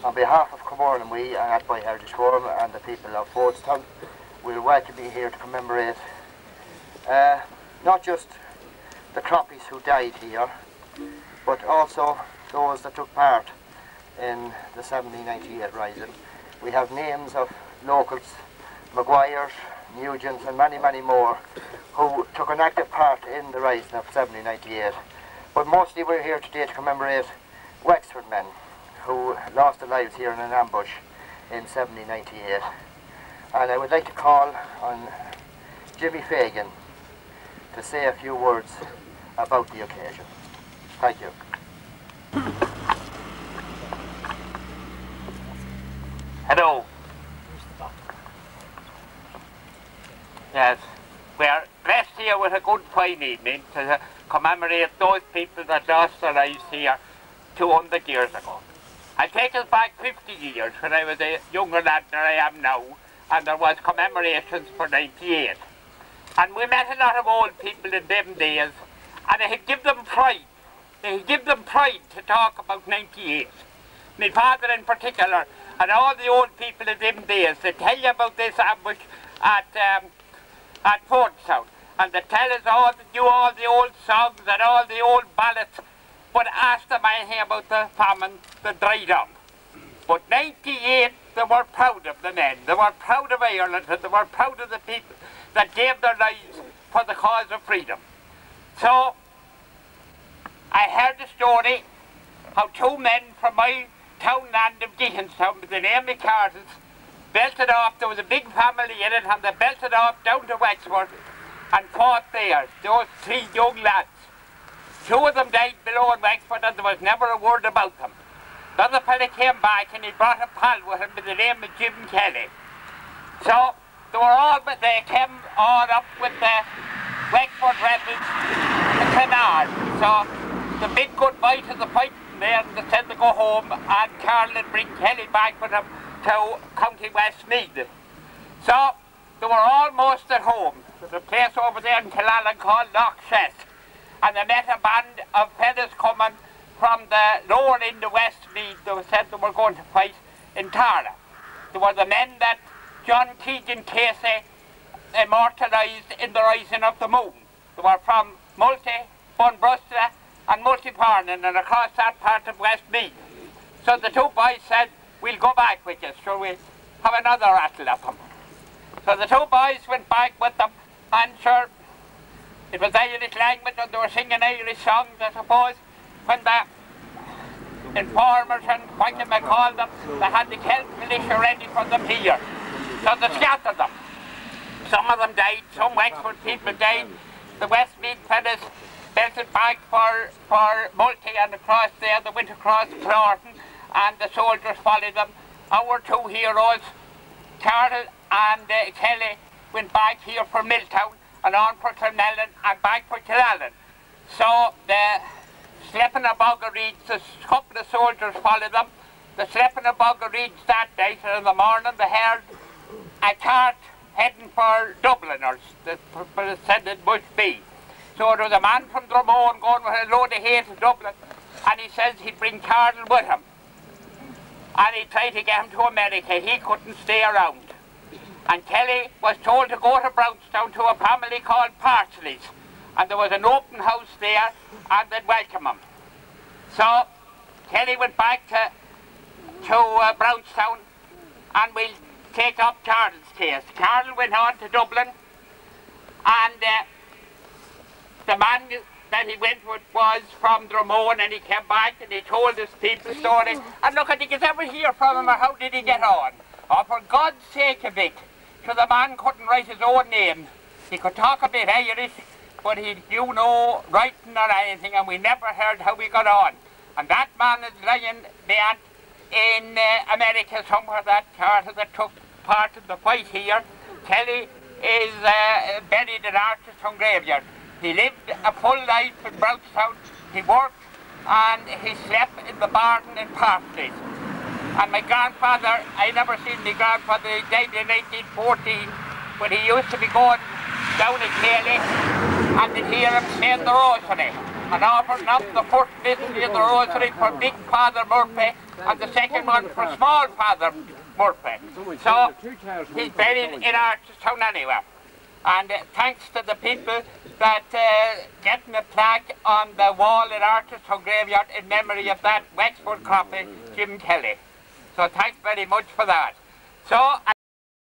On behalf of Cumorn and we at by Heritage Forum and the people of Fordstown, we'll welcome you here to commemorate not just the Croppies who died here, but also those that took part in the 1798 rising. We have names of locals, Maguires, Nugents and many, many more who took an active part in the rising of 1798. But mostly we're here today to commemorate Wexford men who lost their lives here in an ambush in 1798. And I would like to call on Jimmy Fagan to say a few words about the occasion. Thank you. Hello. Yes, we are blessed here with a good fine evening to commemorate those people that lost their lives here 200 years ago. I take us back 50 years when I was a younger lad than I am now, and there was commemorations for 98. And we met a lot of old people in them days, and it give them pride. They give them pride to talk about 98. My father in particular, and all the old people in them days, they tell you about this ambush at Fordstown, and they tell us all the old songs and all the old ballads, but ask them anything about the famine that dried up. But 98, they were proud of the men, they were proud of Ireland, and they were proud of the people that gave their lives for the cause of freedom. So, I heard the story how two men from my townland of Deaconstown, with the name of Cartons, belted off. There was a big family in it, and they belted off down to Wexford and fought there, those three young lads. Two of them died below in Wexford, and there was never a word about them. The other fellow came back and he brought a pal with him by the name of Jim Kelly. So they came all up with the Wexford rebels to Clonard. So the big goodbye to the fighting there, and they said to go home, and Carl would bring Kelly back with him to County Westmeath. So they were almost at home. There's a place over there in Killallen called Lochshess, and they met a band of fellas coming from the lower end of Westmeath. They said they were going to fight in Tara. They were the men that John Keegan Casey immortalised in the Rising of the Moon. They were from Multy, Bunbrustra and Multyparnan and across that part of Westmeath. So the two boys said, we'll go back with you, so we'll have another rattle of them. So the two boys went back with them, and sure, it was Irish language, and they were singing Irish songs, I suppose, when the informers and PIKEMEN called them, they had the Celt militia ready for them here. So they scattered them. Some of them died, some Wexford people died. The Westmeath fellas belted back for Multy and across there. They went across Clorton, and the soldiers followed them. Our two heroes, Carl and Kelly, went back here for Milltown and on for Clonellan and back for Killallen. So the sleeping of Bogger Reeds, a couple of soldiers followed them. The sleeping of Bogger Reeds that night, and in the morning they heard a cart heading for Dublin, or it said it must be. So there was a man from Dromone going with a load of hay to Dublin, and he says he'd bring Carl with him. And he tried to get him to America. He couldn't stay around. And Kelly was told to go to Brownstown to a family called Parsley's. And there was an open house there, and they'd welcome him. So Kelly went back to Brownstown, and we'll take up Carl's case. Carl went on to Dublin, and the man that he went with was from Dromone, and he came back and he told his people the story. And look, did you ever hear from him, or how did he get on? Oh, for God's sake a bit. So the man couldn't write his own name. He could talk a bit Irish, but he knew no writing or anything, and we never heard how he got on. And that man is lying there in America somewhere, that Carter that took part in the fight here. Kelly is buried in Archerstown graveyard. He lived a full life in Brownstown. He worked and he slept in the barn in Parsley's. And my grandfather, I never seen my grandfather, he died in 1914, but he used to be going down in Kelly and to hear him saying the rosary. and offering up the first mystery of the rosary for Big Father Murphy and the second one for Small Father Murphy. So he's buried in Archestown anyway. And thanks to the people that getting a plaque on the wall at Archestown Graveyard in memory of that Wexford Croppie, Jim Kelly. So thanks very much for that. So